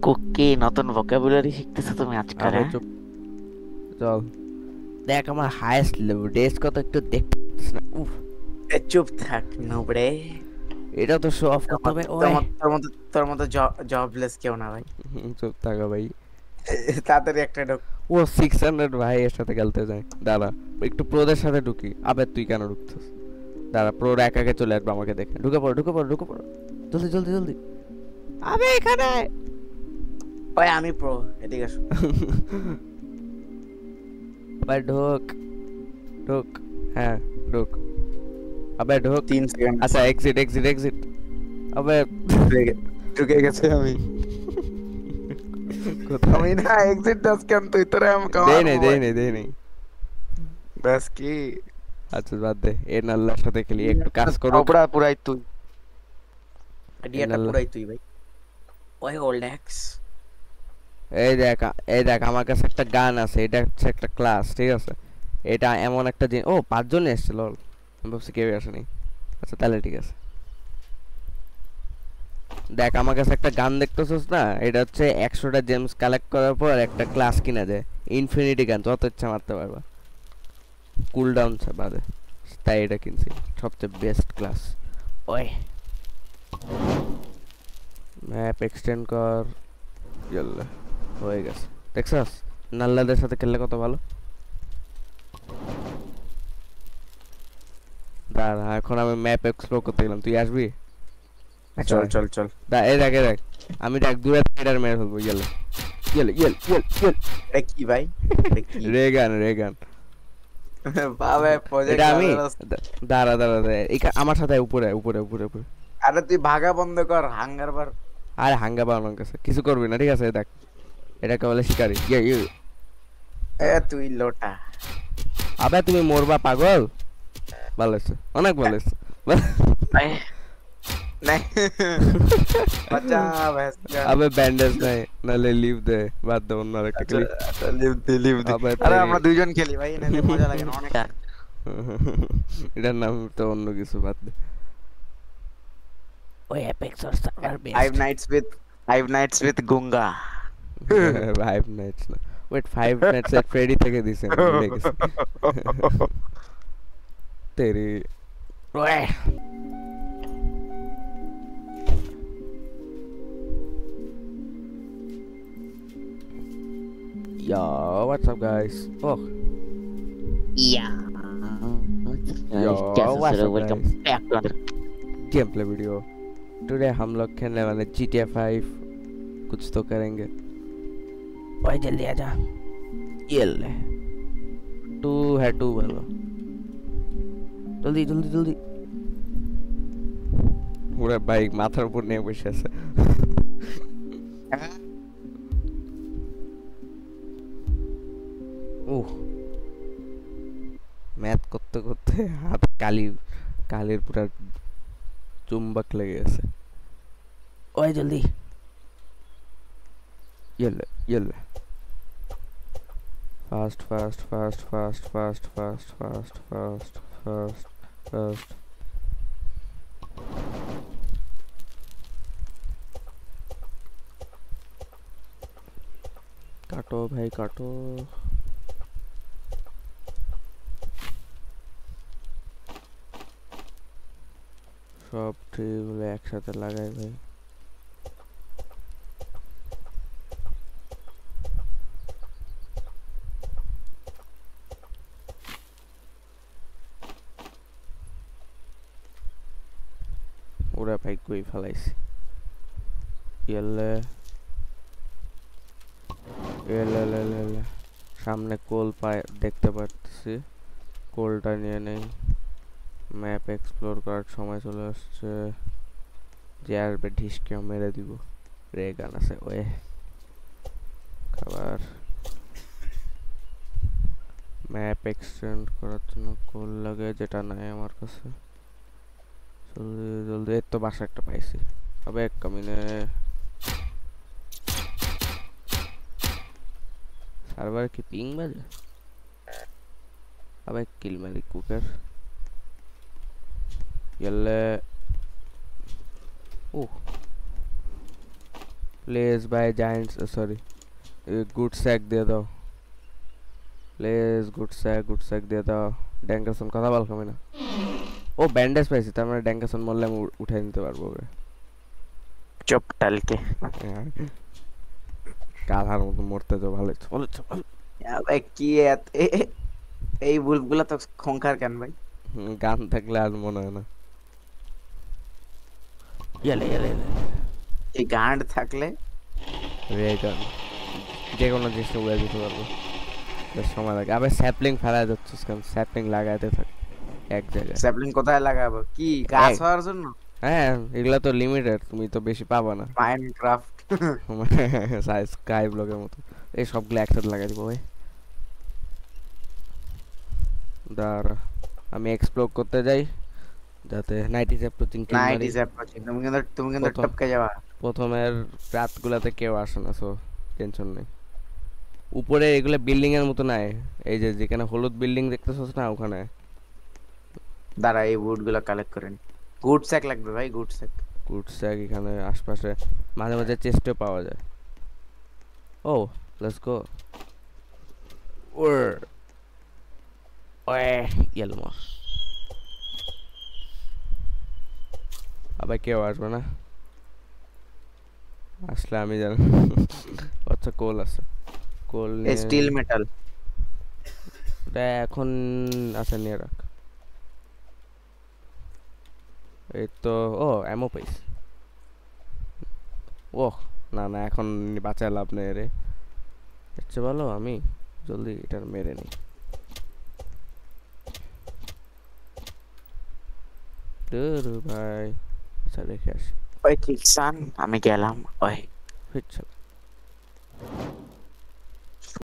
কোকি নতুন ভোকাবুলারি শিখতেছো তুমি আজকাল, আবে হ্যাঁ? চুপ, চল দেখ আমার হাইয়েস্ট লেভেল ডেস কত একটু দেখতে পাচ্ছিস না? উফ, এ চুপ থাক নোবড়ে। এটা তো শো অফ তোর করতে মত হবে। তোর ওয়ে মত তোর মতো তোর মতো জবলেস কেউ না ভাই। চুপ থাকা ভাই। তাড়াতাড়ি একটা ঢোক। ও 600 ভাই এর সাথে খেলতে যায়। দাঁড়া একটু প্রোদের সাথে ঢুকি। আবে তুই কেন ঢুকছিস? দাঁড়া প্রোর একাকে চলে আসবে আমাকে দেখে। ঢুকে পড় ঢুকে পড় ঢুকে পড়, জলদি জলদি জলদি। আবে এখানে ওই আমি প্রো, এদিকে আসো। আবে ঢোক ঢোক, হ্যাঁ ঢোক, আবে ঢোক। 3 সেকেন্ড আচ্ছা এক্সিট এক্সিট এক্সিট। আবে ঢুকে গেছে আমি। কোথায়? আমি না এক্সিট দাস কেন তুই তোরে আমি দেই কামার নাই দেই মোবাইল নাই দেই নাই। ব্যাস কি আচ্ছা বাদ দে, এ নাল্লার সাথে খেলি একটু কাজ করুক। অপরা পুরাই তুই, এ আইডিয়াটা নাল্লা, পুরাই তুই ভাই। ওই ওল্ড এক্স। এই দেখ এই দেখ আমার কাছে একটা গান আছে, এটা হচ্ছে একটা ক্লাস, ঠিক আছে? এটা এমন একটা জিনিস, ও 5 জন এসেছিল, আমি ভাবছি কেউ আসেনি। আচ্ছা তাহলে ঠিক আছে। দেখ আমার কাছে একটা গান দেখতেছিস না, এটা হচ্ছে 100টা জেমস কালেক্ট করার পর একটা ক্লাস কিনা যায়। ইনফিনিটি গান, যত ইচ্ছা মারতে পারবা, কুল ডাউন বাদে। তাই এটা কিনছি, সবচেয়ে বেস্ট ক্লাস। ওই ম্যাপ এক্সটেন্ড কর, ইয়াল্লা হয়ে গেছে। দেখছস নাল্লাদের সাথে খেললে কত ভালো। দাঁড়া এখন আমি ম্যাপ এক্সপ্লোর করতে গেলাম, তুই আসবি? আচ্ছা চল আয়। চল চল। এই দেখ এই দেখ, আমি দেখ দূরে এটার মেরে ফেলবো। ইয়ালে ইয়ালে ইয়াল ইয়াল ইয়াল। এটা কি ভাই? এটা কি? Reagan Reagan. বাবা প্রজেক্ট এটা আমি, রাদারস। দাঁড়া দাঁড়া দাঁড়া, আমার সাথে উপরে উপরে উপরে উপরে। আরে তুই ভাগা বন্ধ কর, হাঙ্গার বার। আর হাঙ্গা বানানোর কাছে কিছু করবি না, ঠিক আছে? দেখ এটাকে বলে শিকারি। ইয়ে ইয়ে। এ তুই লোটা। আবে তুমি মরবা পাগল। ভালো হয়েছে, অনেক ভালো হয়েছে। আয়, নাই। বাচ্চা ভেসকা। আবে ব্যান্ডেজ নাই, নাহলে লিভ দে, বাদ দে অন্য আরেকটা আচ্ছা খেলি। আচ্ছা, লিভ দি। আবে আরে তেরি, আমরা দুইজন খেলি ভাই, নাহলে মজা লাগে না অনেক। এটার নাম তো অন্য কিছু, বাদ দে। ওই অ্যাপেক্স ওর server five best. Nights with five nights with গুঙ্গা। ফাইভ নাইটস না, wait five nights at Freddy থেকে দিছে, আমি ভুলে গেছি। তেরি ওয়ে। Yo, what's up guys? Oh, Yeah. yo, what's up Welcome guys? back to another. Game play video. Today हम लोग खेलने वाले GTA 5, कुछ तो करेंगे। ओए जल्दी आजा। ये ले, टू है टू वाला, जल्दी जल्दी जल्दी। पूरा बाइक माथार ऊपर নিয়ে বসে আছে। উহ, ম্যাথ করতে করতে হাত কালির পুরা চুম্বক লেগে গেছে। ওই জলদি, ইয়েলে ইয়েলে, fast fast fast fast fast fast fast fast fast fast. কাটো ভাই কাটো। সব ট্রিগুলো একসাথে লাগাই ভাই। ওরা ভাই কই ফেলাইছি। এলে এলে এলে এলে, সামনে কোল দেখতে পাচ্ছি, কোলটা নিয়ে নেই। ম্যাপ এক্সপ্লোর করার সময় চলে আসছে, যে আসবে ঢিসকেও মেরে দিব। রে গান আছে ওয়ে, খাবার। ম্যাপ এক্সটেন্ড করার জন্য কোল লাগে, যেটা নাই আমার কাছে। জলদি জলদি, এই তো বাসা একটা পাইছি। আবে এক কামিনে সার্ভার কি পিং বাজে? আবে কিল মারি কুকার। এলে ও place by giants, sorry, good sack দিয়ে দাও। প্লেস গুড স্যাক দিয়ে দাও। ড্যাঙ্কারসন কথা বল কমে না। ও ব্যান্ডেজ পাইছি, তার মানে ড্যাঙ্কারসন মরলে আমি উঠাই নিতে পারবো ওরে। চুপ টালকে। গাধার মতো মরতে তো ভালো চল চল। ভাই কি এই বুলগুলা তো খংকার কেন ভাই? গান থাকলে আর মনে হয় না। ইয়ালে ইয়ালে ইয়ালে এই গান্ড থাকলে রে গান যে কোনো জিনিসটা উড়ে দিতে পারবো। বেশ সময় লাগে। আবার স্যাপলিং ফেলা যাচ্ছিস কেন? স্যাপলিং লাগাইতে থাক এক জায়গায়। স্যাপলিং কোথায় লাগাবো? কি গাছ হওয়ার জন্য? হ্যাঁ, এগুলা তো লিমিটেড, তুমি তো বেশি পাবা না। মাইনক্রাফট। সাইজ স্কাই ব্লকের মতো। এই সবগুলো একসাথে লাগাই দিব ভাই। দাঁড়া, আমি এক্সপ্লোর করতে যাই যাতে night is approaching kill night মারি। Is approaching. তুমি কিন্তু প্রথম টপকে যাবা। প্রথমের রাতগুলাতে কেউ আসে না, সো টেনশন নেই। উপরে এগুলো বিল্ডিং এর মতো নাই, এই যে যেখানে হলুদ বিল্ডিং দেখতেছস না ওখানে। দাঁড়া এই উড গুলা কালেক্ট করেন। গুড স্যাক লাগবে ভাই, গুড স্যাক। গুডস এখানে আশপাশে মাঝে মাঝে চেস্টও পাওয়া যায়। ও লেটস গো। ওর ওয়ে ইয়েলো মস। আবার কেউ আসবে না, আসলে আমি জানি। আচ্ছা কোল আছে, কোল নিয়ে স্টিল মেটাল। এটা এখন আছে, নিয়ে রাখ। এই তো, ও অ্যামো পাইছি। ও না না, এখন বাঁচায় লাভ নেই রে। এর চেয়ে ভালো আমি জলদি এটা মেরে নিই। ভাই আচ্ছা রেখে আসি। ওই কিকসান আমি গেলাম। ওই ফিরছে।